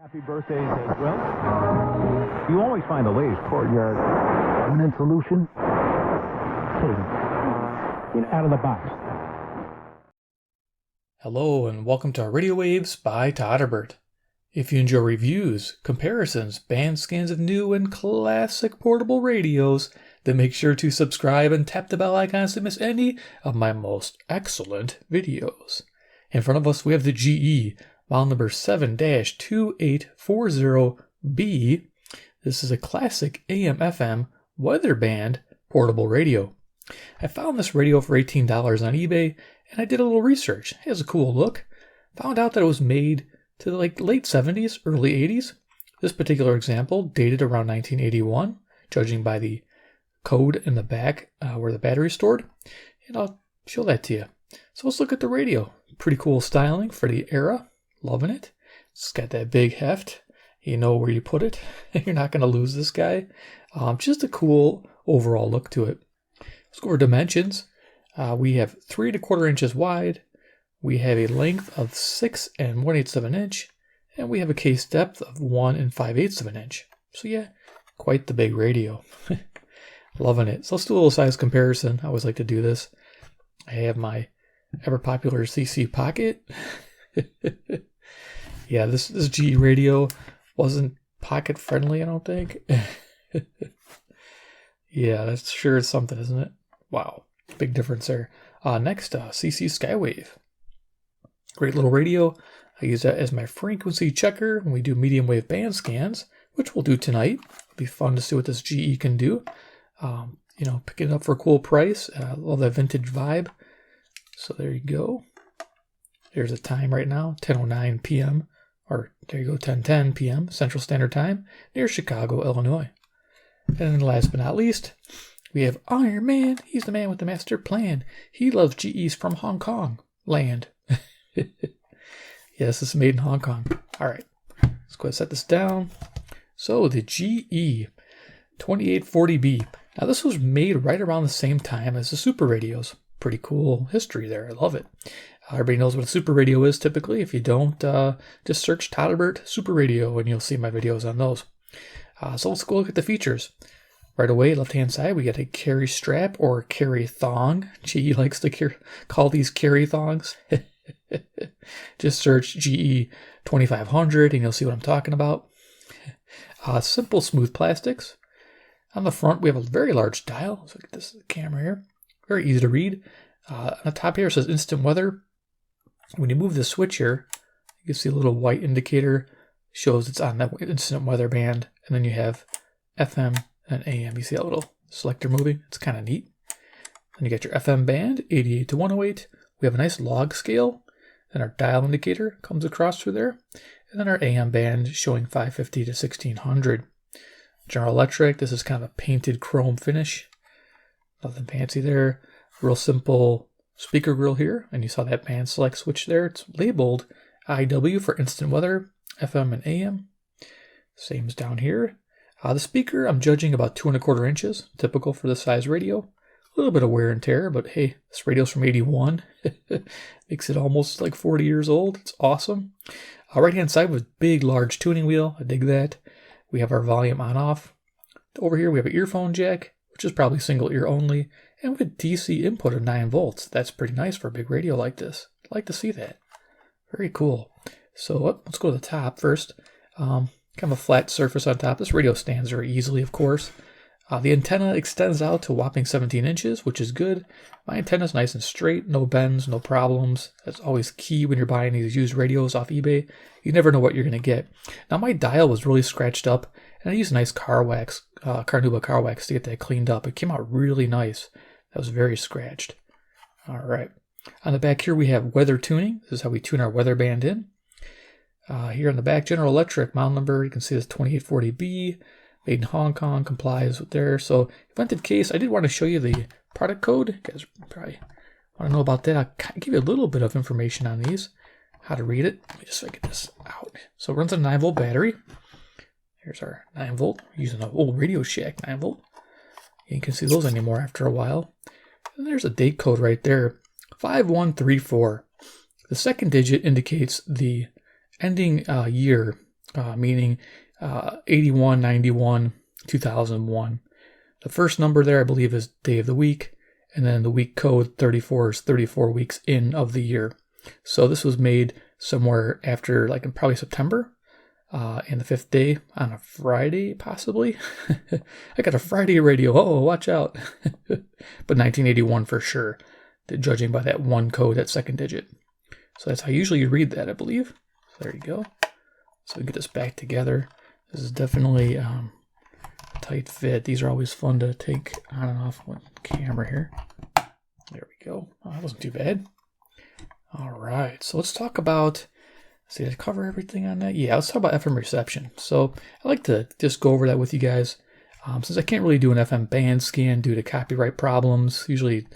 Happy birthdays as well. You always find the latest courtyard permanent solution. Out of the box. Hello and welcome to Radio Waves by todderbert. If you enjoy reviews, comparisons, band scans of new and classic portable radios, then make sure to subscribe and tap the bell icons to miss any of my most excellent videos. In front of us we have the GE model number 7-2840B. This is a classic AM/FM weather band portable radio. I found this radio for $18 on eBay, and I did a little research. It has a cool look. Found out that it was made to the late 70s, early 80s. This particular example dated around 1981, judging by the code in the back where the battery is stored. And I'll show that to you. So let's look at the radio. Pretty cool styling for the era. Loving it. It's got that big heft. You know where you put it. You're not going to lose this guy. Just a cool overall look to it. Let's go over dimensions. We have 3 1/4 inches wide. We have a length of 6 1/8 of an inch. And we have a case depth of 1 5/8 of an inch. So yeah, quite the big radio. Loving it. So let's do a little size comparison. I always like to do this. I have my ever popular CC Pocket. Yeah, this GE radio wasn't pocket friendly, I don't think. Yeah, that's sure is something, isn't it? Wow, big difference there. Next, CC Skywave. Great little radio. I use that as my frequency checker when we do medium wave band scans, which we'll do tonight. It'll be fun to see what this GE can do. Pick it up for a cool price. Love that vintage vibe. So there you go. There's the time right now, 10:09 p.m. Or there you go, 10:10 p.m. Central Standard Time near Chicago, Illinois. And then last but not least, we have Iron Man. He's the man with the master plan. He loves GEs from Hong Kong land. Yes, this is made in Hong Kong. All right, let's go ahead and set this down. So the GE 2840B. Now this was made right around the same time as the Super Radios. Pretty cool history there. I love it. Everybody knows what a Super Radio is typically. If you don't, just search todderbert Super Radio and you'll see my videos on those. So let's go look at the features. Right away, left-hand side, we got a carry strap or carry thong. GE likes to call these carry thongs. Just search GE 2500 and you'll see what I'm talking about. Simple smooth plastics. On the front, we have a very large dial. Let's look at this camera here. Very easy to read. On the top here it says instant weather. When you move the switch here, you can see a little white indicator. Shows it's on that instant weather band. And then you have FM and AM. You see that little selector moving? It's kind of neat. Then you got your FM band, 88 to 108. We have a nice log scale. Then our dial indicator comes across through there. And then our AM band showing 550 to 1600. General Electric, this is kind of a painted chrome finish. Nothing fancy there. Real simple speaker grill here. And you saw that band select switch there. It's labeled IW for instant weather, FM and AM. Same as down here. The speaker, I'm judging about 2 1/4 inches. Typical for this size radio. A little bit of wear and tear, but hey, this radio's from 81. Makes it almost like 40 years old. It's awesome. Right-hand side with big, large tuning wheel. I dig that. We have our volume on-off. Over here, we have an earphone jack, which is probably single ear only, and with DC input of 9 volts. That's pretty nice for a big radio like this. I'd like to see that. Very cool. So let's go to the top first. Kind of a flat surface on top. This radio stands very easily, of course. The antenna extends out to a whopping 17 inches, which is good. My antenna is nice and straight, no bends, no problems. That's always key when you're buying these used radios off eBay. You never know what you're going to get. Now, my dial was really scratched up, and I used nice Carnauba car wax to get that cleaned up. It came out really nice. That was very scratched. All right. On the back here, we have weather tuning. This is how we tune our weather band in. Here on the back, General Electric model number, you can see this 2840B. Made in Hong Kong, complies with there. So, vented case, I did want to show you the product code. You guys probably want to know about that. I'll give you a little bit of information on these, how to read it. Let me just get this out. So, it runs on a 9-volt battery. Here's our 9-volt. We're using an old Radio Shack 9-volt. You can see those anymore after a while. And there's a date code right there, 5134. The second digit indicates the ending year meaning 81, 91, 2001. The first number there, I believe, is day of the week, and then the week code 34 is 34 weeks in of the year. So this was made somewhere after, like in probably September, and the 5th day on a Friday, possibly. I got a Friday radio. Oh, watch out. But 1981 for sure, judging by that one code, that second digit. So that's how usually you read that, I believe. So there you go. So we get this back together. This is definitely a tight fit. These are always fun to take on and off with camera here. There we go. Oh, that wasn't too bad. All right, so let's talk about, see, did I cover everything on that? Yeah, let's talk about FM reception. So I like to just go over that with you guys. Since I can't really do an FM band scan due to copyright problems, usually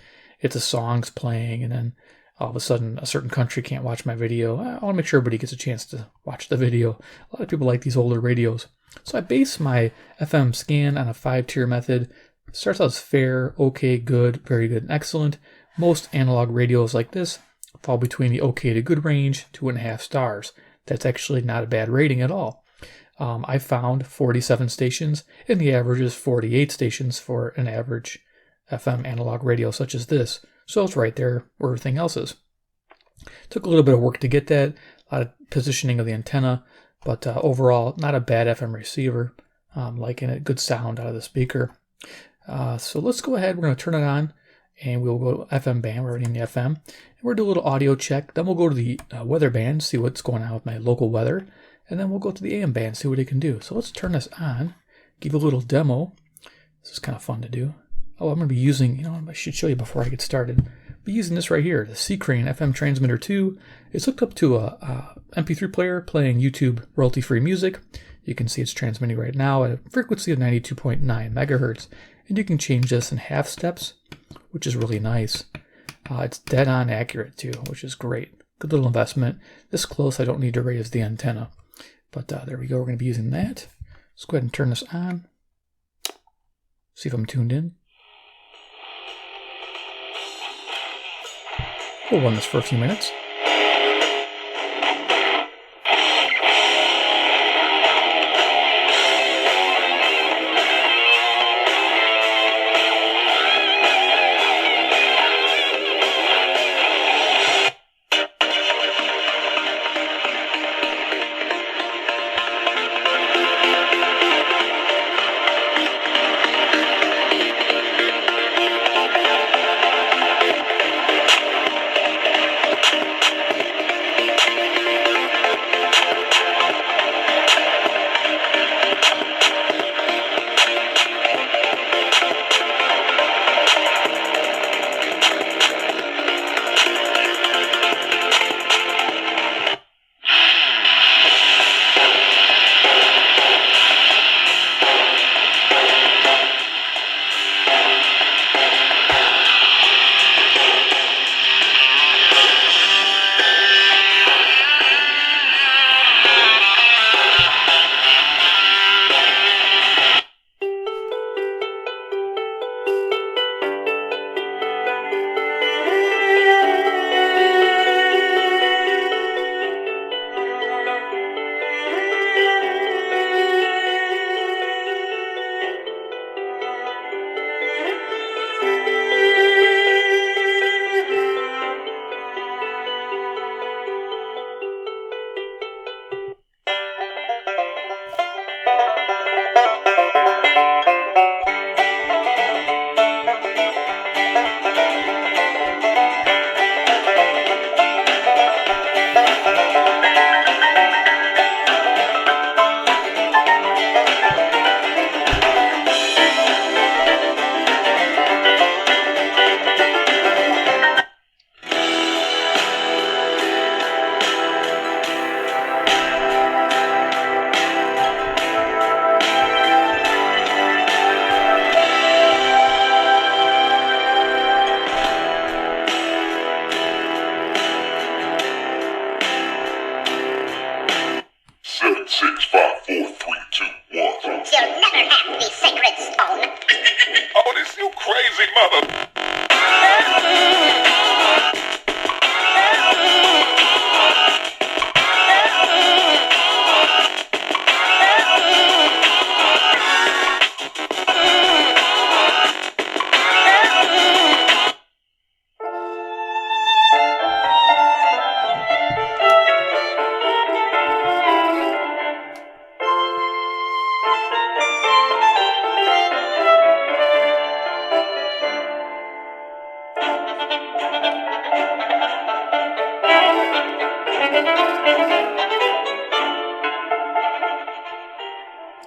it's a song's playing and then all of a sudden a certain country can't watch my video. I want to make sure everybody gets a chance to watch the video. A lot of people like these older radios. So I base my FM scan on a 5-tier method. It starts out as fair, okay, good, very good, and excellent. Most analog radios like this fall between the okay to good range, 2.5 stars. That's actually not a bad rating at all. I found 47 stations, and the average is 48 stations for an average FM analog radio such as this. So it's right there where everything else is. Took a little bit of work to get that, a lot of positioning of the antenna, but overall, not a bad FM receiver. Liking it, good sound out of the speaker. So let's go ahead, we're going to turn it on, and we'll go FM band, we're already in the FM. And we'll do a little audio check, then we'll go to the weather band, see what's going on with my local weather, and then we'll go to the AM band, see what it can do. So let's turn this on, give you a little demo. This is kind of fun to do. Oh, I'm going to be using, I should show you before I get started. I'll be using this right here, the C-Crane FM Transmitter 2. It's hooked up to a MP3 player playing YouTube royalty-free music. You can see it's transmitting right now at a frequency of 92.9 megahertz. And you can change this in half steps, which is really nice. It's dead on accurate too, which is great. Good little investment. This close, I don't need to raise the antenna. But there we go, we're going to be using that. Let's go ahead and turn this on. See if I'm tuned in. We'll run this for a few minutes.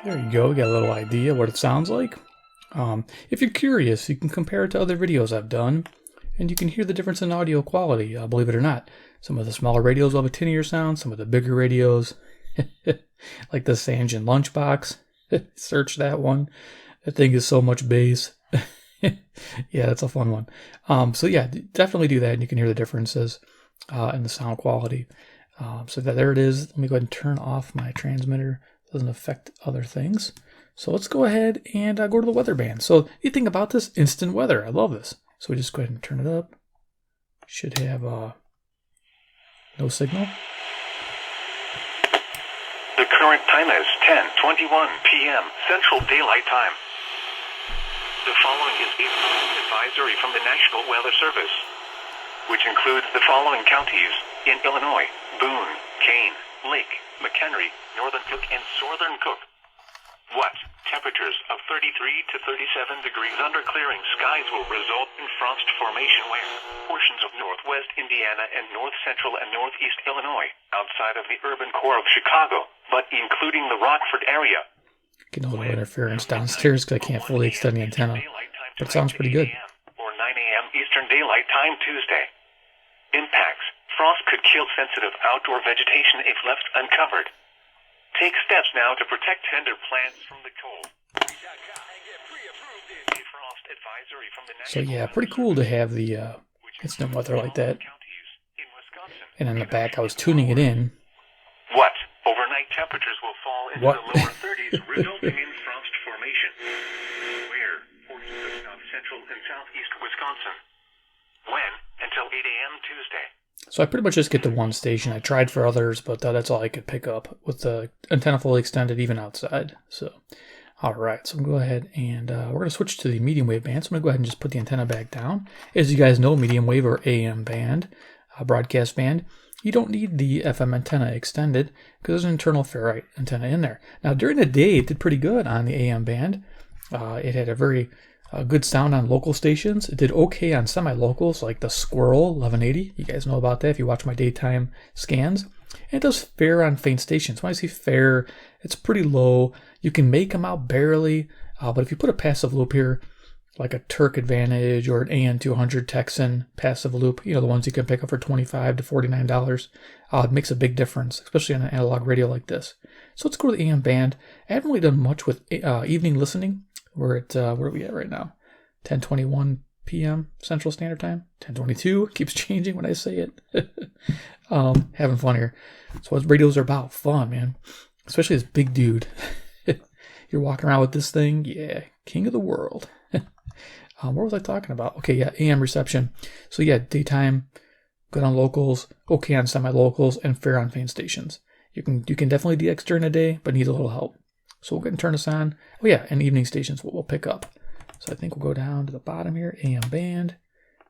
There you go, got a little idea what it sounds like. If you're curious, you can compare it to other videos I've done, and you can hear the difference in audio quality, believe it or not. Some of the smaller radios will have a tinnier sound, some of the bigger radios, like the Sanjin Lunchbox. Search that one. That thing is so much bass. Yeah, that's a fun one. So yeah, definitely do that, and you can hear the differences in the sound quality. So there it is. Let me go ahead and turn off my transmitter. It doesn't affect other things. So let's go ahead and go to the weather band. So the thing about this, instant weather. I love this. So we just go ahead and turn it up. Should have no signal. The current time is 10:21 p.m. Central Daylight Time. The following is a advisory from the National Weather Service, which includes the following counties in Illinois: Boone, Kane, Lake, McHenry, Northern Cook, and Southern Cook. What? Temperatures of 33 to 37 degrees under clearing skies will result in frost formation where portions of northwest Indiana and north central and northeast Illinois, outside of the urban core of Chicago, but including the Rockford area. Getting a little interference downstairs because I can't fully extend the antenna, but it sounds pretty good. Or 9 a.m. Eastern Daylight Time Tuesday. Impacts. Frost could kill sensitive outdoor vegetation if left uncovered. Take steps now to protect tender plants from the cold. So yeah, pretty cool to have the instant weather like that. And in the back, I was tuning it in. What? Overnight temperatures will fall into the lower 30s, resulting in frost formation. Where? Portions of south central and southeast Wisconsin. When? Until 8 a.m. Tuesday. So I pretty much just get to one station. I tried for others, but that's all I could pick up with the antenna fully extended even outside. So, all right. So I'm going to go ahead and we're going to switch to the medium wave band. So I'm going to go ahead and just put the antenna back down. As you guys know, medium wave or AM band, broadcast band, you don't need the FM antenna extended because there's an internal ferrite antenna in there. Now, during the day, it did pretty good on the AM band. It had a very good sound on local stations. It did okay on semi-locals like the Squirrel 1180. You guys know about that if you watch my daytime scans. And it does fair on faint stations. When I see fair, it's pretty low. You can make them out barely, but if you put a passive loop here, like a Turk Advantage or an AN200 Texan passive loop, you know, the ones you can pick up for $25 to $49, it makes a big difference, especially on an analog radio like this. So let's go to the AM band. I haven't really done much with evening listening. We're at, where are we at right now? 10:21 p.m. Central Standard Time. 10:22. Keeps changing when I say it. Having fun here. So what radios are about. Fun, man. Especially this big dude. You're walking around with this thing. Yeah, king of the world. What was I talking about? Okay, yeah, AM reception. So yeah, daytime, good on locals, okay on semi-locals, and fair on faint stations. You can definitely DX during the day, but needs a little help. So we'll go ahead and turn this on. Oh yeah, and evening stations we'll pick up. So I think we'll go down to the bottom here, AM band.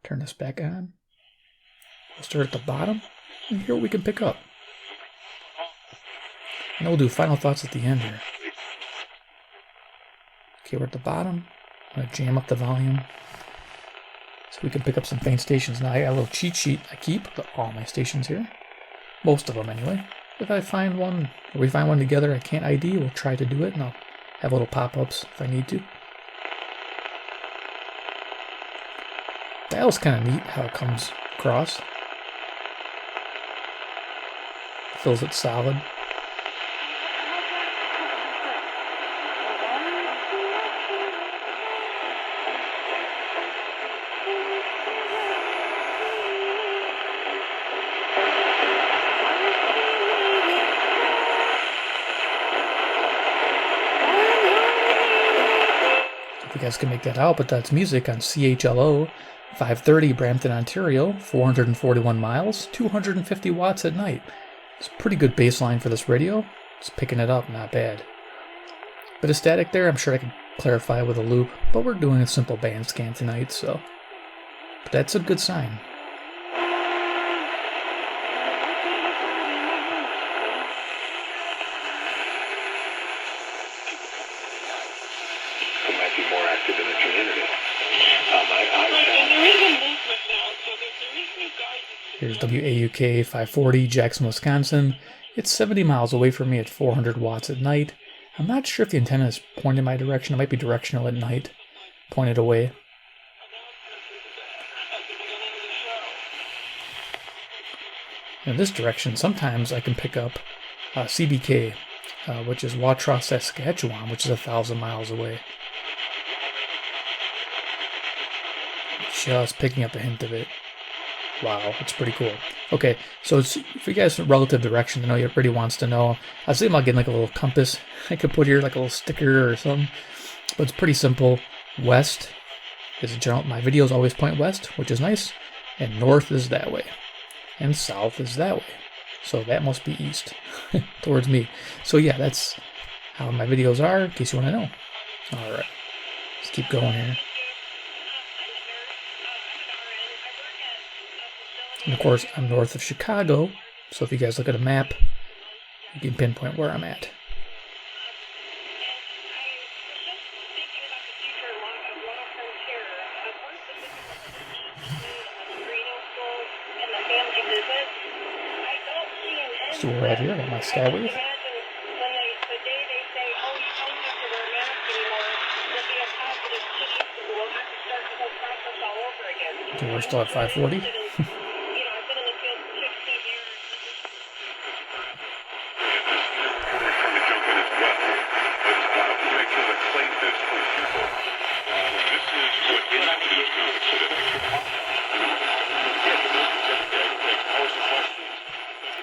Turn this back on. We'll start at the bottom and hear what we can pick up. And we'll do final thoughts at the end here. Okay, we're at the bottom. I'm going to jam up the volume so we can pick up some faint stations. Now I got a little cheat sheet I keep for all my stations here. Most of them anyway. If I find one, or we find one together I can't ID, we'll try to do it, and I'll have little pop-ups if I need to. Dial's kind of neat how it comes across. Feels it solid. You guys can make that out, but that's music on CHLO 530 Brampton, Ontario, 441 miles, 250 watts at night. It's a pretty good baseline for this radio. It's picking it up, not bad. Bit of static there, I'm sure I can clarify with a loop, but we're doing a simple band scan tonight, so. But that's a good sign. Here's WAUK 540, Jackson, Wisconsin. It's 70 miles away from me at 400 watts at night. I'm not sure if the antenna is pointed in my direction. It might be directional at night, pointed away. In this direction, sometimes I can pick up CBK, which is Watrous, Saskatchewan, which is 1,000 miles away. Just picking up a hint of it. Wow, it's pretty cool. Okay, so it's, for you guys, relative direction, I know everybody wants to know. I was thinking about getting like a little compass I could put here, like a little sticker or something. But it's pretty simple. West is a general, my videos always point west, which is nice. And north is that way. And south is that way. So that must be east towards me. So yeah, that's how my videos are, in case you want to know. Alright, let's keep going here. And of course, I'm north of Chicago, so if you guys look at a map, you can pinpoint where I'm at. So we're right here, I got my Skywave. Okay, we're still at 540.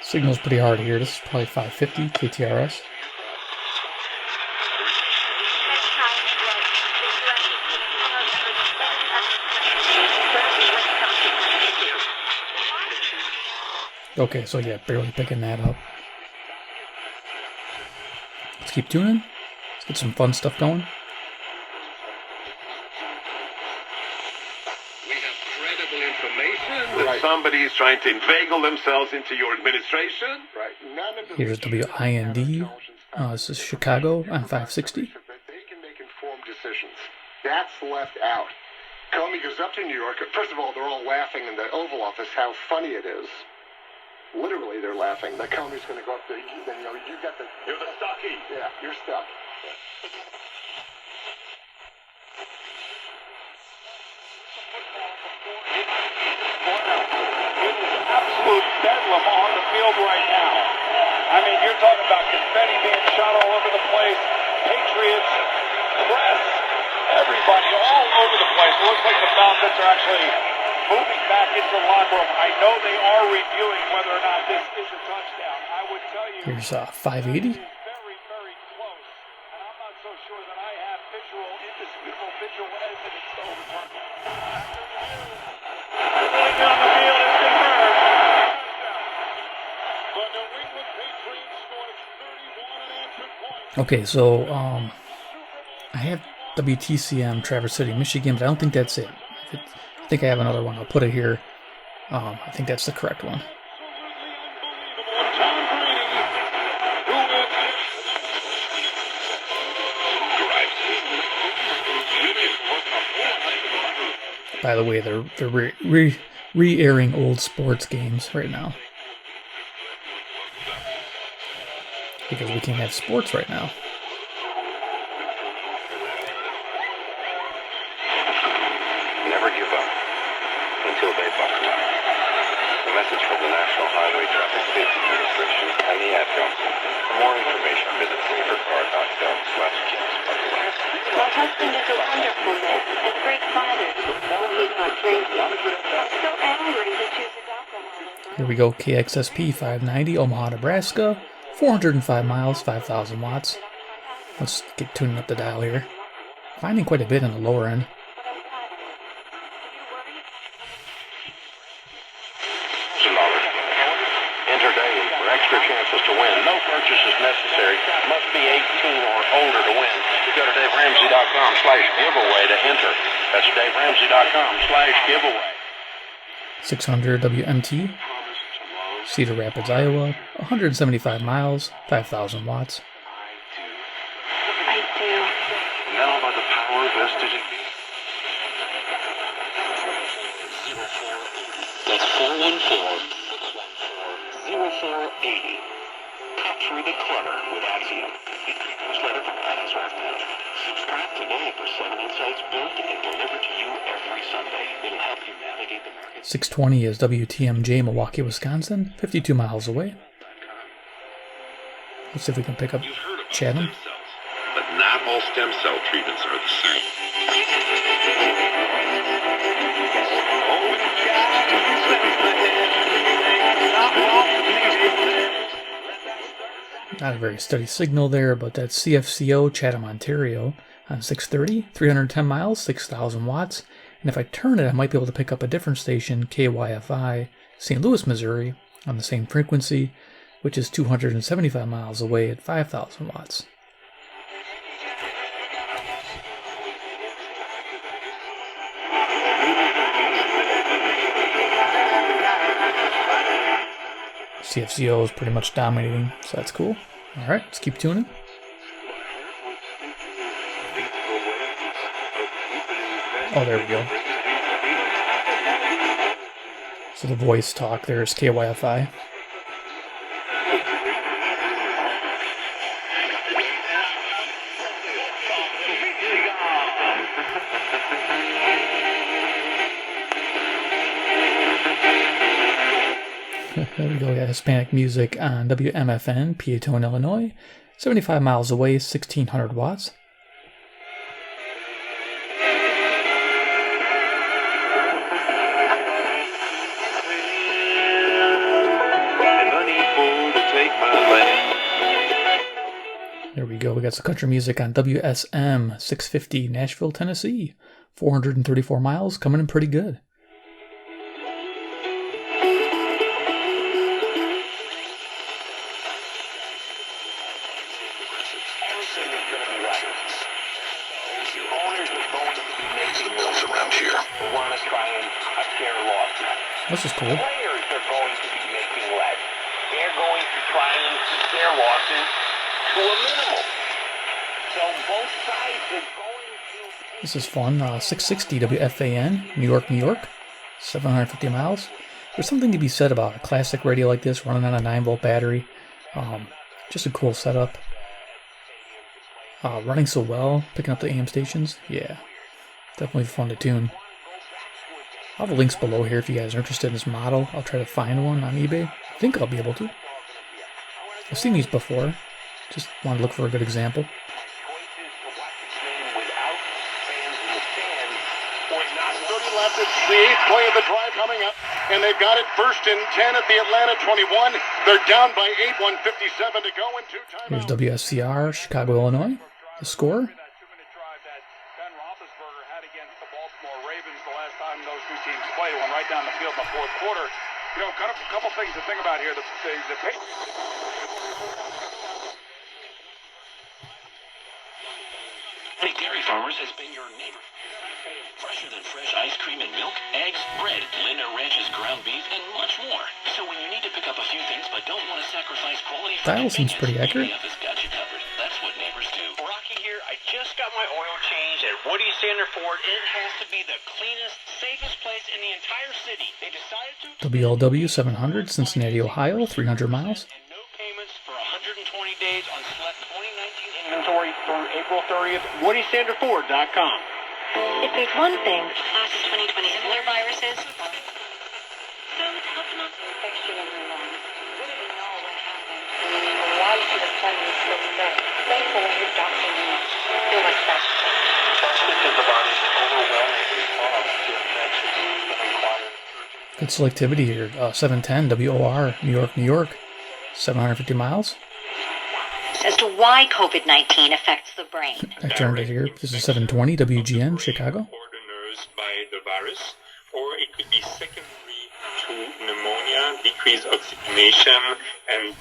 Signal's pretty hard here. This is probably 550 KTRS. Okay, so yeah, barely picking that up. Let's keep tuning. Let's get some fun stuff going. That somebody is trying to inveigle themselves into your administration. Right. Here's WIND. This is Chicago on 560. They can make informed decisions. That's left out. Comey goes up to New York. First of all, they're all laughing in the Oval Office how funny it is. Literally, they're laughing. The Comey's going to go up there. You got the... You're the stucky. Yeah, you're stuck. Absolute bedlam on the field right now. I mean, you're talking about confetti being shot all over the place. Patriots, press, everybody all over the place. It looks like the Falcons are actually moving back into the locker room. I know they are reviewing whether or not this is a touchdown. I would tell you... Here's 580. Very, very close. And I'm not so sure that I have indisputable visual evidence to overturn that. Going down the field is confirmed. The New England Patriots scored 31 unanswered points. Okay, so I have WTCM Traverse City, Michigan, but I don't think that's it. I think I have another one. I'll put it here. I think that's the correct one. By the way, they're re-airing old sports games right now. Because we can't have sports right now. Never give up until they buckle up. A message from the National Highway Traffic Safety Administration and the Ad Council. For more information, visit safercar.gov/kids. My husband is a wonderful man and great father. No, he's not drinking. So angry he chooses alcohol. Here we go, KXSP 590, Omaha, Nebraska. 405 miles, 5,000 watts. Let's get tuning up the dial here. Finding quite a bit on the lower end. Enter daily for extra chances to win. No purchase is necessary. Must be 18 or older to win. Go to DaveRamsey.com/giveaway to enter. That's DaveRamsey.com/giveaway. 600 WMT. Cedar Rapids, Iowa. 175 miles, 5,000 watts. I do. Now by the power vested in... That's 414-614-0480. Cut through the clutter with Axiom. Newsletter built and delivered to you every Sunday. It'll help you navigate the market. 620 is WTMJ, Milwaukee, Wisconsin, 52 miles away. Let's see if we can pick up You've heard about Chatham. stem cells, but not all stem cell treatments are the same. Not a very steady signal there, but that's CFCO, Chatham, Ontario, on 630, 310 miles, 6,000 watts. And if I turn it, I might be able to pick up a different station, KYFI, St. Louis, Missouri, on the same frequency, which is 275 miles away at 5,000 watts. CFCO is pretty much dominating, so that's cool. All right, let's keep tuning. Oh, there we go. So the voice talk there is KYFI. There we go, we got Hispanic music on WMFN, Peatone, Illinois. 75 miles away, 1,600 watts. There we go, we got some country music on WSM 650, Nashville, Tennessee. 434 miles, coming in pretty good. This is cool. Players are going to be making less. They're going to try and keep their losses to a minimum. So both sides are going to... This is fun. 660 WFAN, New York, New York. 750 miles. There's something to be said about a classic radio like this running on a 9-volt battery. Just a cool setup. Running so well, picking up the AM stations. Yeah, definitely fun to tune. I'll have the links below here if you guys are interested in this model. I'll try to find one on eBay. I think I'll be able to. I've seen these before. Just want to look for a good example. Left. It's the 8th play of the drive coming up, and they've got it 1st and 10 at the Atlanta 21. They're down by 8, 1:57 to go in 2 timeouts. Here's WSCR, Chicago, Illinois. The score. Last time those two teams played, went right down the field in the 4th quarter. You know, kind of a couple things to think about here. Hey, Dairy Farmers has been your neighbor. Fresher than fresh ice cream and milk, eggs, bread, Linda Ranch's ground beef, and much more. So when you need to pick up a few things but don't want to sacrifice quality for Dial seems pretty accurate. DBF has got you covered. That's what neighbors do. Rocky here. I just got my oil changed at Woody Sander Ford. It has to be the cleanest, safest place in the entire city. They decided to... WLW 700, Cincinnati, Ohio, 300 miles. And no payments for 120 days on select 2019 inventory through April 30th. WoodySanderFord.com. If there's one thing, the class of 2020 similar viruses, so it's helping us infection in her lungs. We didn't know what happened. And why she was suddenly so sick. Thankfully, his doctor knew. Feel much better. That's because the body's overwhelming response to infections that require... Good selectivity here. 710 WOR, New York, New York. 750 miles. As to why COVID-19 affects the brain. I turned it here. This is 720 WGN, Chicago. Or the nerves by the virus, or it could be secondary to pneumonia, decreased oxygenation, and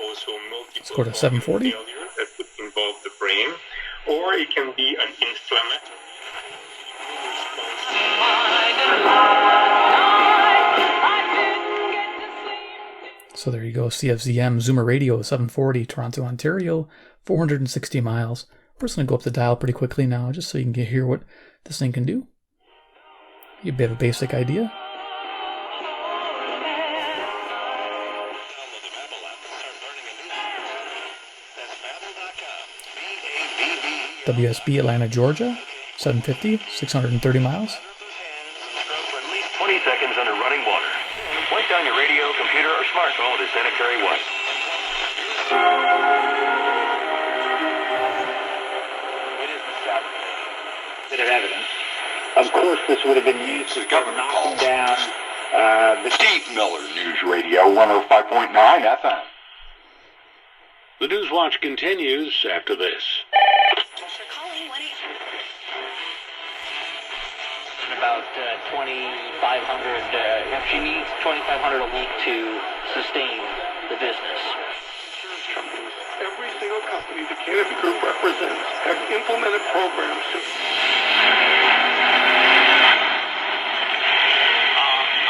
also multiple go to 740. failure that would involve the brain, or it can be an inflammatory So there you go. CFZM Zoomer Radio 740, Toronto, Ontario, 460 miles. We're just going to go up the dial pretty quickly now just so you can hear what this thing can do. You have a basic idea. WSB Atlanta, Georgia, 750, 630 miles. For at least 20 seconds under running water. Wipe down your radio, computer, or smartphone with a sanitary wipe. It is the South bit of evidence. Of course, this would have been used to knock down the Steve Miller News Radio 105.9 FM. The News Watch continues after this. about 2,500. She needs 2,500 a week to sustain the business. Every single company the Canopy Group represents have implemented programs to...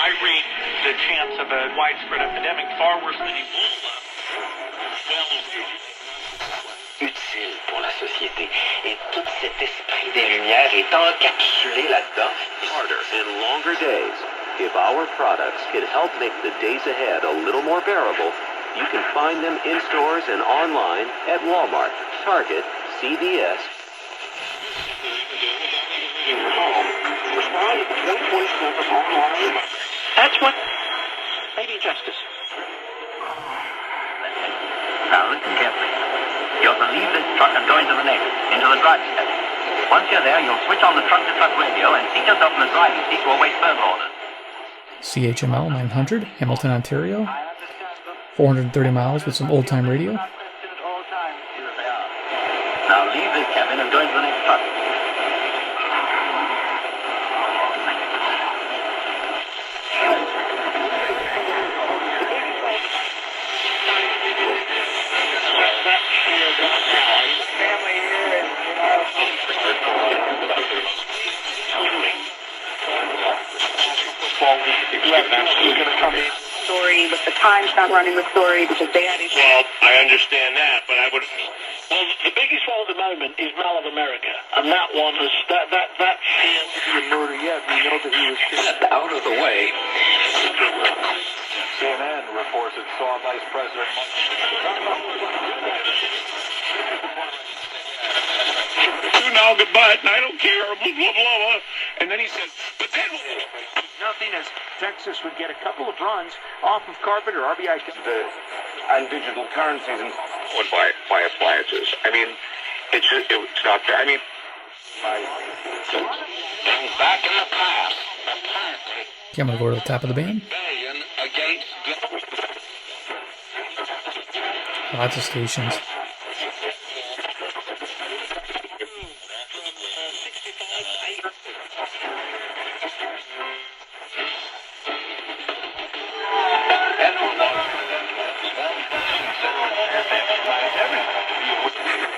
I rate the chance of a widespread epidemic far worse than Ebola. Utile pour la société. Et tout cet esprit des Lumières est encapsulé là-dedans. Harder and longer days. If our products can help make the days ahead a little more bearable, you can find them in stores and online at Walmart, Target, CVS. That's what... Maybe justice. Now listen carefully. You're to leave this truck and go into the next, into the driving seat. Once you're there, you'll switch on the truck-to-truck radio and seat yourself in the driving seat to await further orders. CHML 900, Hamilton, Ontario. 430 miles with some old-time radio. Now leave this cabin and go into the next truck. Story, but the Times not running the story because they had issues. Well, I understand that, but I would... Well, the biggest fault at the moment is Mall of America, and that one is... That can't be a murder yet. We know that he was killed. Out of the way. CNN reports it saw Vice President... now goodbye, and I don't care, blah, blah, blah, blah. And then he said, but then... Nothing as Texas would get a couple of runs off of Carpenter, RBI... and digital currencies and... By appliances. I mean, it's not fair. I mean... Back in the past, apparently... Okay, I'm going to go to the top of the band. Against... Lots of stations.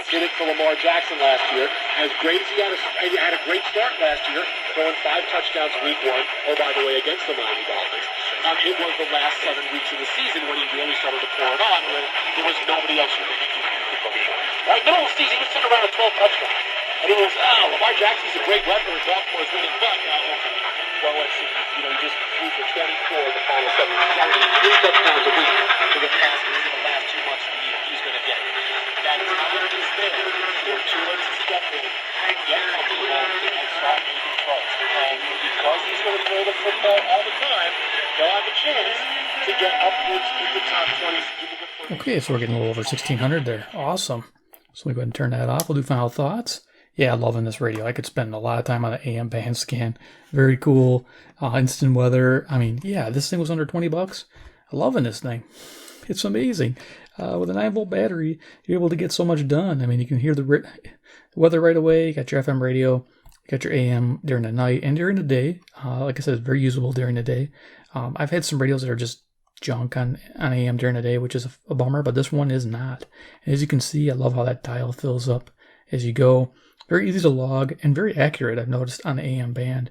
Did it for Lamar Jackson last year. As great as he had a great start last year, throwing 5 touchdowns week 1. Oh, by the way, against the Miami Dolphins. It was the last 7 weeks of the season when he really started to pour it on, when there was nobody else who could beat him. Right, middle of the season, he was sitting around with 12 touchdowns. And it was, Lamar Jackson's a great weapon, and Baltimore is winning, but well, let's see. You know, he just threw for 24 the final 7 weeks. That was 3 touchdowns a week to get past in the last 2 months of the year. He's going to get it. That is not going to be there. Too much to step in, get comfortable, and start making throws. And because he's going to throw the football all the time, they'll have a chance to get upwards in the top 20. Okay, so we're getting a little over 1,600 there. Awesome. So we go ahead and turn that off. We'll do final thoughts. Yeah, loving this radio. I could spend a lot of time on the AM band scan. Very cool. Instant weather. I mean, yeah, this thing was under $20. I'm loving this thing. It's amazing. With a 9-volt battery, you're able to get so much done. I mean, you can hear the weather right away. You got your FM radio. You got your AM during the night and during the day. Like I said, it's very usable during the day. I've had some radios that are just junk on AM during the day, which is a bummer, but this one is not. And as you can see, I love how that dial fills up as you go. Very easy to log and very accurate, I've noticed, on the AM band.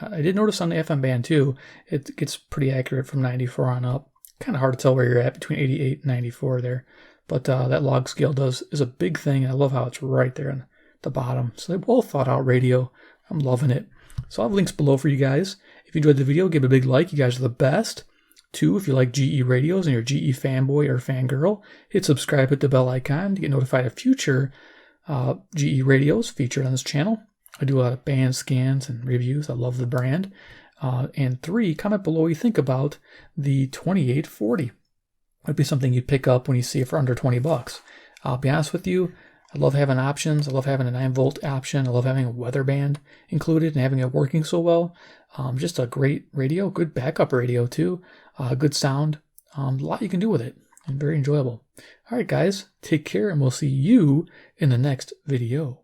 I did notice on the FM band too, it gets pretty accurate from 94 on up. Kind of hard to tell where you're at between 88 and 94 there. But that log scale is a big thing. I love how it's right there on the bottom. So they both thought out radio. I'm loving it. So I'll have links below for you guys. If you enjoyed the video, give it a big like. You guys are the best. 2, if you like GE radios and you're a GE fanboy or fangirl, hit subscribe, hit the bell icon to get notified of future GE radios featured on this channel. I do a lot of band scans and reviews. I love the brand. And 3, comment below what you think about the 2840. Would be something you'd pick up when you see it for under 20 bucks. I'll be honest with you, I love having options. I love having a 9-volt option. I love having a weather band included and having it working so well. Just a great radio, good backup radio too, good sound. A lot you can do with it, and very enjoyable. All right, guys, take care, and we'll see you in the next video.